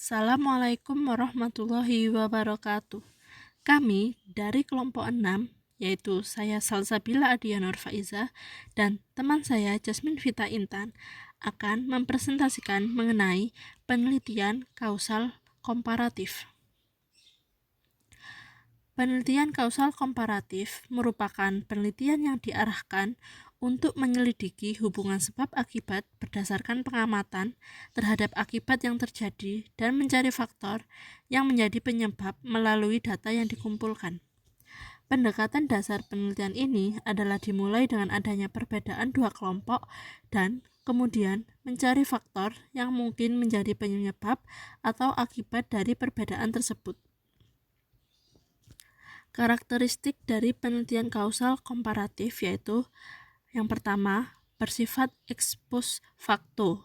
Assalamualaikum warahmatullahi wabarakatuh. Kami dari kelompok 6, yaitu saya Salsabila Adia Nur Faiza dan teman saya Jasmine Vita Intan, akan mempresentasikan mengenai penelitian kausal komparatif. Penelitian kausal komparatif merupakan penelitian yang diarahkan untuk menyelidiki hubungan sebab akibat berdasarkan pengamatan terhadap akibat yang terjadi dan mencari faktor yang menjadi penyebab melalui data yang dikumpulkan. Pendekatan dasar penelitian ini adalah dimulai dengan adanya perbedaan dua kelompok dan kemudian mencari faktor yang mungkin menjadi penyebab atau akibat dari perbedaan tersebut. Karakteristik dari penelitian kausal komparatif yaitu yang pertama, bersifat ex post facto,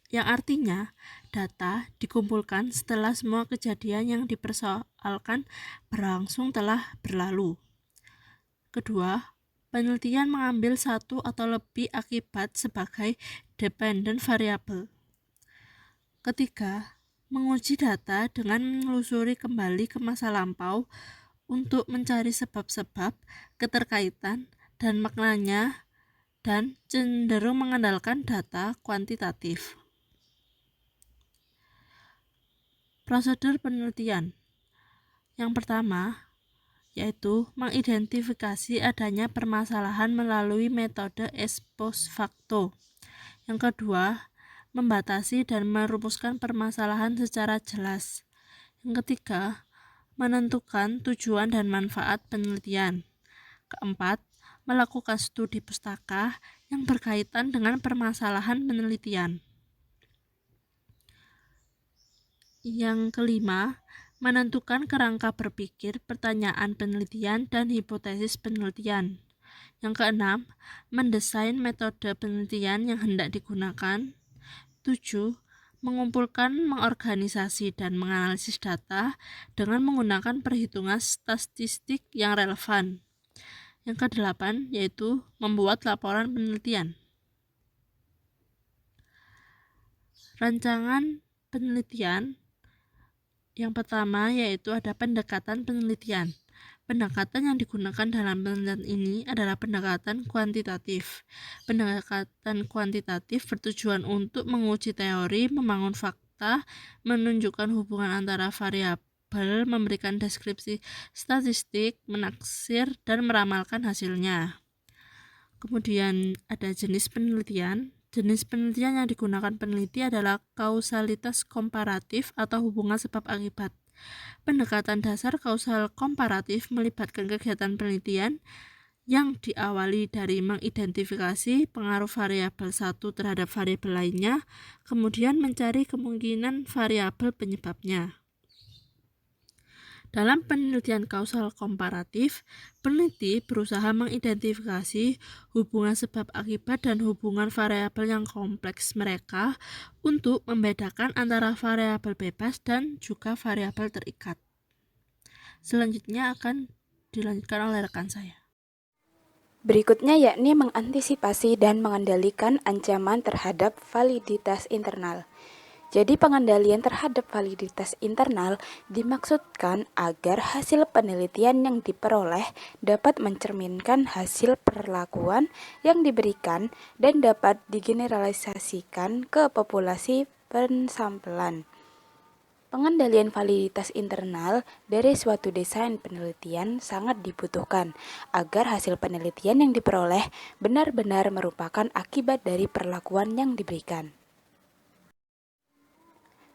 yang artinya data dikumpulkan setelah semua kejadian yang dipersoalkan berlangsung telah berlalu. Kedua, penelitian mengambil satu atau lebih akibat sebagai dependent variable. Ketiga, menguji data dengan menelusuri kembali ke masa lampau untuk mencari sebab-sebab, keterkaitan, dan maknanya, dan cenderung mengandalkan data kuantitatif. Prosedur penelitian yang pertama yaitu mengidentifikasi adanya permasalahan melalui metode ex post facto. Yang kedua, membatasi dan merumuskan permasalahan secara jelas. Yang ketiga, menentukan tujuan dan manfaat penelitian. Keempat, melakukan studi pustaka yang berkaitan dengan permasalahan penelitian. Yang kelima, menentukan kerangka berpikir, pertanyaan penelitian, dan hipotesis penelitian. Yang keenam, mendesain metode penelitian yang hendak digunakan. 7. Mengumpulkan, mengorganisasi, dan menganalisis data dengan menggunakan perhitungan statistik yang relevan. Yang kedelapan yaitu membuat laporan penelitian. Rancangan penelitian yang pertama yaitu ada pendekatan penelitian. Pendekatan yang digunakan dalam penelitian ini adalah pendekatan kuantitatif. Pendekatan kuantitatif bertujuan untuk menguji teori, membangun fakta, menunjukkan hubungan antara variabel, memberikan deskripsi statistik, menaksir, dan meramalkan hasilnya. Kemudian ada jenis penelitian. Jenis penelitian yang digunakan peneliti adalah kausalitas komparatif atau hubungan sebab akibat. Pendekatan dasar kausal komparatif melibatkan kegiatan penelitian yang diawali dari mengidentifikasi pengaruh variabel satu terhadap variabel lainnya, kemudian mencari kemungkinan variabel penyebabnya. Dalam penelitian kausal komparatif, peneliti berusaha mengidentifikasi hubungan sebab akibat dan hubungan variabel yang kompleks mereka untuk membedakan antara variabel bebas dan juga variabel terikat. Selanjutnya akan dilanjutkan oleh rekan saya. Berikutnya yakni mengantisipasi dan mengendalikan ancaman terhadap validitas internal. Jadi pengendalian terhadap validitas internal dimaksudkan agar hasil penelitian yang diperoleh dapat mencerminkan hasil perlakuan yang diberikan dan dapat digeneralisasikan ke populasi pensampelan. Pengendalian validitas internal dari suatu desain penelitian sangat dibutuhkan agar hasil penelitian yang diperoleh benar-benar merupakan akibat dari perlakuan yang diberikan.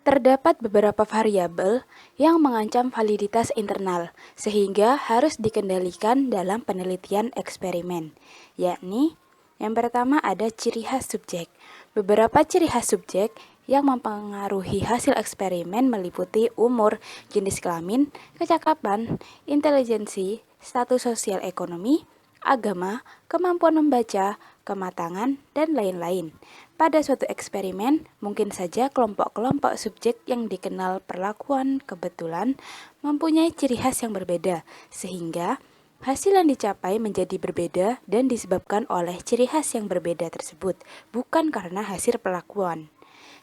Terdapat beberapa variabel yang mengancam validitas internal, sehingga harus dikendalikan dalam penelitian eksperimen, yakni yang pertama ada ciri khas subjek. Beberapa ciri khas subjek yang mempengaruhi hasil eksperimen meliputi umur, jenis kelamin, kecakapan, intelijensi, status sosial ekonomi, agama, kemampuan membaca, kematangan, dan lain-lain. Pada suatu eksperimen, mungkin saja kelompok-kelompok subjek yang dikenal perlakuan kebetulan mempunyai ciri khas yang berbeda, sehingga hasil yang dicapai menjadi berbeda dan disebabkan oleh ciri khas yang berbeda tersebut, bukan karena hasil perlakuan.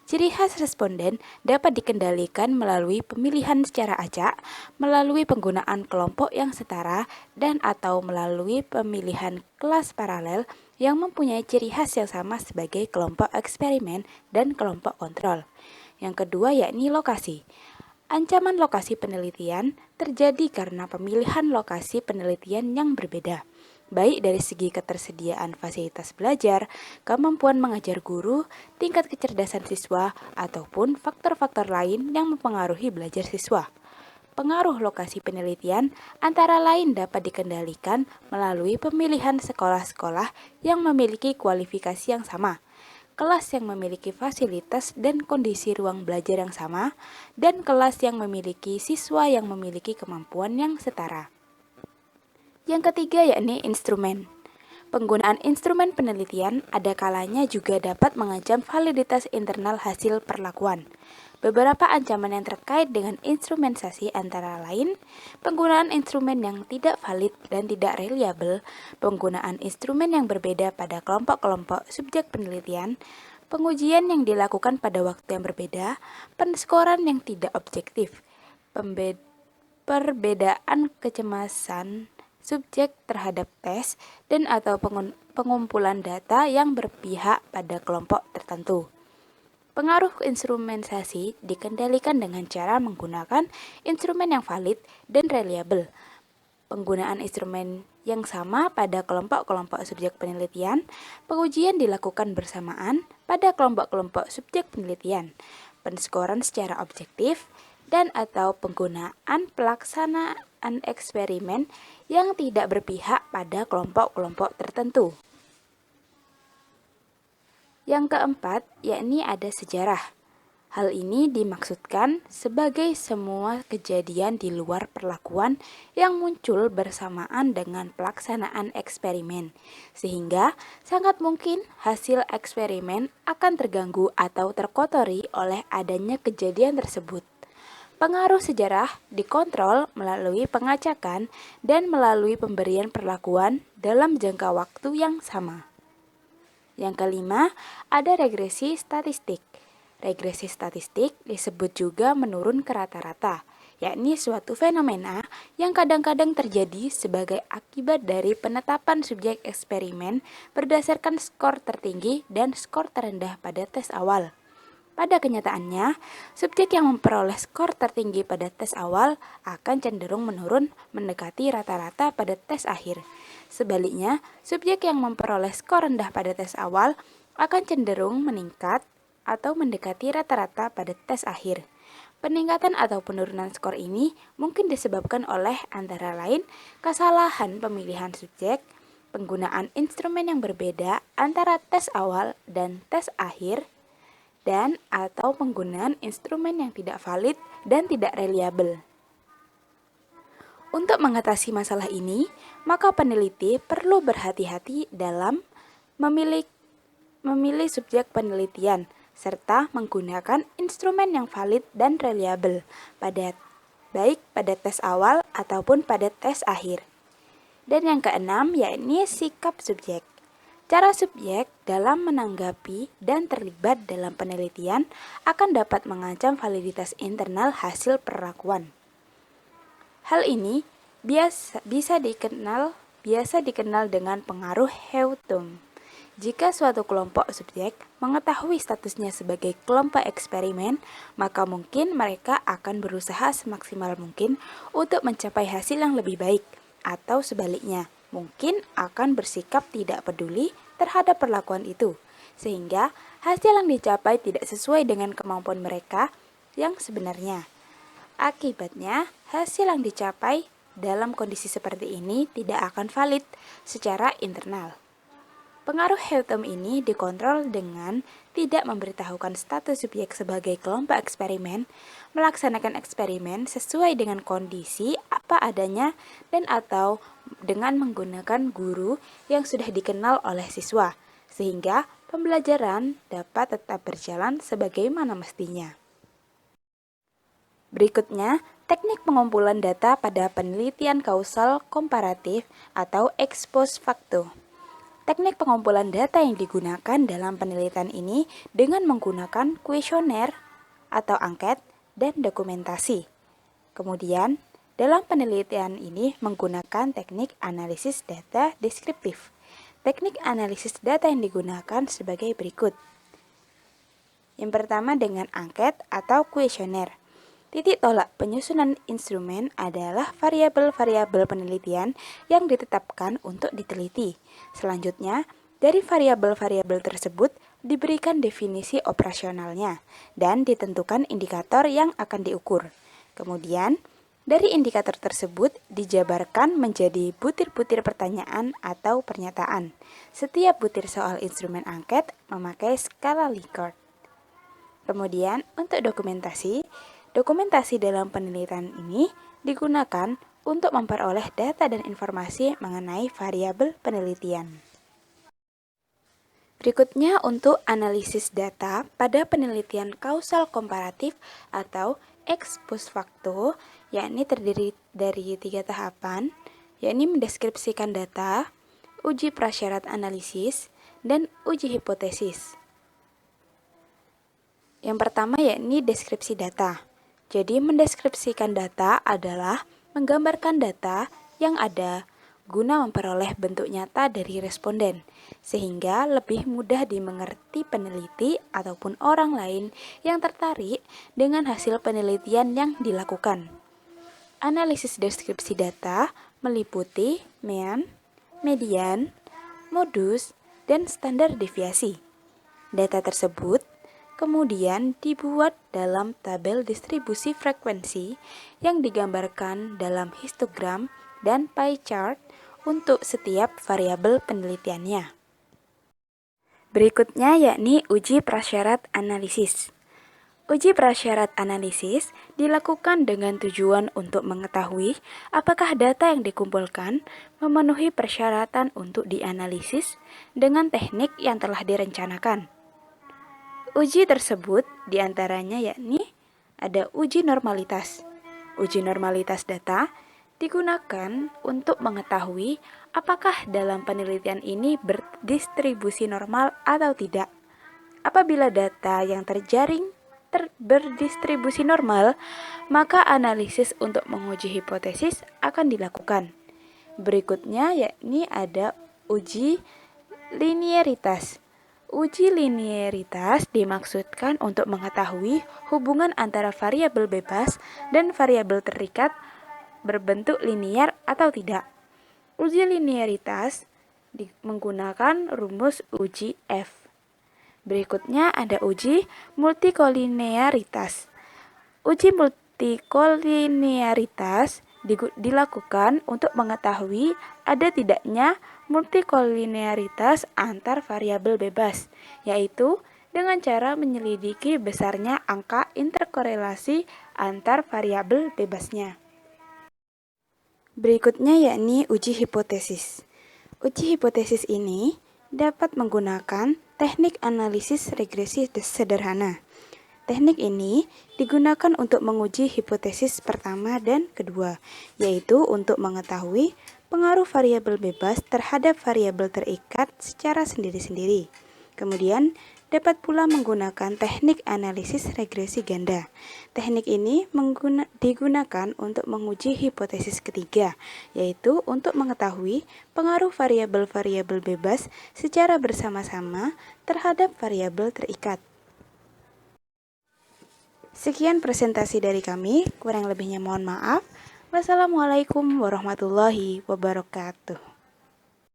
Ciri khas responden dapat dikendalikan melalui pemilihan secara acak, melalui penggunaan kelompok yang setara, dan atau melalui pemilihan kelas paralel yang mempunyai ciri khas yang sama sebagai kelompok eksperimen dan kelompok kontrol. Yang kedua yakni lokasi. Ancaman lokasi penelitian terjadi karena pemilihan lokasi penelitian yang berbeda, baik dari segi ketersediaan fasilitas belajar, kemampuan mengajar guru, tingkat kecerdasan siswa, ataupun faktor-faktor lain yang mempengaruhi belajar siswa. Pengaruh lokasi penelitian antara lain dapat dikendalikan melalui pemilihan sekolah-sekolah yang memiliki kualifikasi yang sama, kelas yang memiliki fasilitas dan kondisi ruang belajar yang sama, dan kelas yang memiliki siswa yang memiliki kemampuan yang setara. Yang ketiga yakni instrumen. Penggunaan instrumen penelitian ada kalanya juga dapat mengancam validitas internal hasil perlakuan. Beberapa ancaman yang terkait dengan instrumentasi antara lain, penggunaan instrumen yang tidak valid dan tidak reliable, penggunaan instrumen yang berbeda pada kelompok-kelompok subjek penelitian, pengujian yang dilakukan pada waktu yang berbeda, penskoran yang tidak objektif, perbedaan kecemasan subjek terhadap tes, dan atau pengumpulan data yang berpihak pada kelompok tertentu. Pengaruh instrumentasi dikendalikan dengan cara menggunakan instrumen yang valid dan reliable. Penggunaan instrumen yang sama pada kelompok-kelompok subjek penelitian, pengujian dilakukan bersamaan pada kelompok-kelompok subjek penelitian, penskoran secara objektif, dan atau penggunaan pelaksanaan eksperimen yang tidak berpihak pada kelompok-kelompok tertentu. Yang keempat, yakni ada sejarah. Hal ini dimaksudkan sebagai semua kejadian di luar perlakuan yang muncul bersamaan dengan pelaksanaan eksperimen, sehingga sangat mungkin hasil eksperimen akan terganggu atau terkotori oleh adanya kejadian tersebut. Pengaruh sejarah dikontrol melalui pengacakan dan melalui pemberian perlakuan dalam jangka waktu yang sama. Yang kelima, ada regresi statistik. Regresi statistik disebut juga menurun ke rata-rata, yakni suatu fenomena yang kadang-kadang terjadi sebagai akibat dari penetapan subjek eksperimen berdasarkan skor tertinggi dan skor terendah pada tes awal. Pada kenyataannya, subjek yang memperoleh skor tertinggi pada tes awal akan cenderung menurun mendekati rata-rata pada tes akhir. Sebaliknya, subjek yang memperoleh skor rendah pada tes awal akan cenderung meningkat atau mendekati rata-rata pada tes akhir. Peningkatan atau penurunan skor ini mungkin disebabkan oleh antara lain kesalahan pemilihan subjek, penggunaan instrumen yang berbeda antara tes awal dan tes akhir, dan atau penggunaan instrumen yang tidak valid dan tidak reliable. Untuk mengatasi masalah ini, maka peneliti perlu berhati-hati dalam memilih subjek penelitian serta menggunakan instrumen yang valid dan reliable baik pada tes awal ataupun pada tes akhir. Dan yang keenam yakni sikap subjek. Cara subjek dalam menanggapi dan terlibat dalam penelitian akan dapat mengancam validitas internal hasil perlakuan. Hal ini biasa dikenal dengan pengaruh Heutum. Jika suatu kelompok subjek mengetahui statusnya sebagai kelompok eksperimen, maka mungkin mereka akan berusaha semaksimal mungkin untuk mencapai hasil yang lebih baik, atau sebaliknya, mungkin akan bersikap tidak peduli terhadap perlakuan itu, sehingga hasil yang dicapai tidak sesuai dengan kemampuan mereka yang sebenarnya. Akibatnya, hasil yang dicapai dalam kondisi seperti ini tidak akan valid secara internal. Pengaruh Heutum ini dikontrol dengan tidak memberitahukan status subjek sebagai kelompok eksperimen, melaksanakan eksperimen sesuai dengan kondisi apa adanya, dan atau dengan menggunakan guru yang sudah dikenal oleh siswa, sehingga pembelajaran dapat tetap berjalan sebagaimana mestinya. Berikutnya, teknik pengumpulan data pada penelitian kausal komparatif atau ex post facto. Teknik pengumpulan data yang digunakan dalam penelitian ini dengan menggunakan kuesioner atau angket dan dokumentasi. Kemudian, dalam penelitian ini menggunakan teknik analisis data deskriptif. Teknik analisis data yang digunakan sebagai berikut. Yang pertama dengan angket atau kuesioner. Titik tolak penyusunan instrumen adalah variabel-variabel penelitian yang ditetapkan untuk diteliti. Selanjutnya, dari variabel-variabel tersebut diberikan definisi operasionalnya dan ditentukan indikator yang akan diukur. Kemudian, dari indikator tersebut dijabarkan menjadi butir-butir pertanyaan atau pernyataan. Setiap butir soal instrumen angket memakai skala Likert. Kemudian, untuk dokumentasi dalam penelitian ini digunakan untuk memperoleh data dan informasi mengenai variabel penelitian. Berikutnya untuk analisis data pada penelitian kausal komparatif atau ex post facto, yakni terdiri dari 3 tahapan, yakni mendeskripsikan data, uji prasyarat analisis, dan uji hipotesis. Yang pertama yakni deskripsi data. Jadi mendeskripsikan data adalah menggambarkan data yang ada guna memperoleh bentuk nyata dari responden, sehingga lebih mudah dimengerti peneliti ataupun orang lain yang tertarik dengan hasil penelitian yang dilakukan. Analisis deskripsi data meliputi mean, median, modus, dan standar deviasi. Data tersebut kemudian dibuat dalam tabel distribusi frekuensi yang digambarkan dalam histogram dan pie chart untuk setiap variabel penelitiannya. Berikutnya yakni uji prasyarat analisis. Uji prasyarat analisis dilakukan dengan tujuan untuk mengetahui apakah data yang dikumpulkan memenuhi persyaratan untuk dianalisis dengan teknik yang telah direncanakan. Uji tersebut diantaranya yakni ada uji normalitas. Uji normalitas data digunakan untuk mengetahui apakah dalam penelitian ini berdistribusi normal atau tidak. Apabila data yang terjaring berdistribusi normal, maka analisis untuk menguji hipotesis akan dilakukan. Berikutnya yakni ada uji linearitas. Uji linearitas dimaksudkan untuk mengetahui hubungan antara variabel bebas dan variabel terikat berbentuk linear atau tidak. Uji linearitas menggunakan rumus uji F. Berikutnya ada uji multikolinearitas. Uji multikolinearitas dilakukan untuk mengetahui ada tidaknya multikolinearitas antar variabel bebas, yaitu dengan cara menyelidiki besarnya angka interkorelasi antar variabel bebasnya. Berikutnya yakni uji hipotesis. Uji hipotesis ini dapat menggunakan teknik analisis regresi sederhana. Teknik ini digunakan untuk menguji hipotesis pertama dan kedua, yaitu untuk mengetahui pengaruh variabel bebas terhadap variabel terikat secara sendiri-sendiri. Kemudian, dapat pula menggunakan teknik analisis regresi ganda. Teknik ini digunakan untuk menguji hipotesis ketiga, yaitu untuk mengetahui pengaruh variabel-variabel bebas secara bersama-sama terhadap variabel terikat. Sekian presentasi dari kami, kurang lebihnya mohon maaf. Wassalamualaikum warahmatullahi wabarakatuh.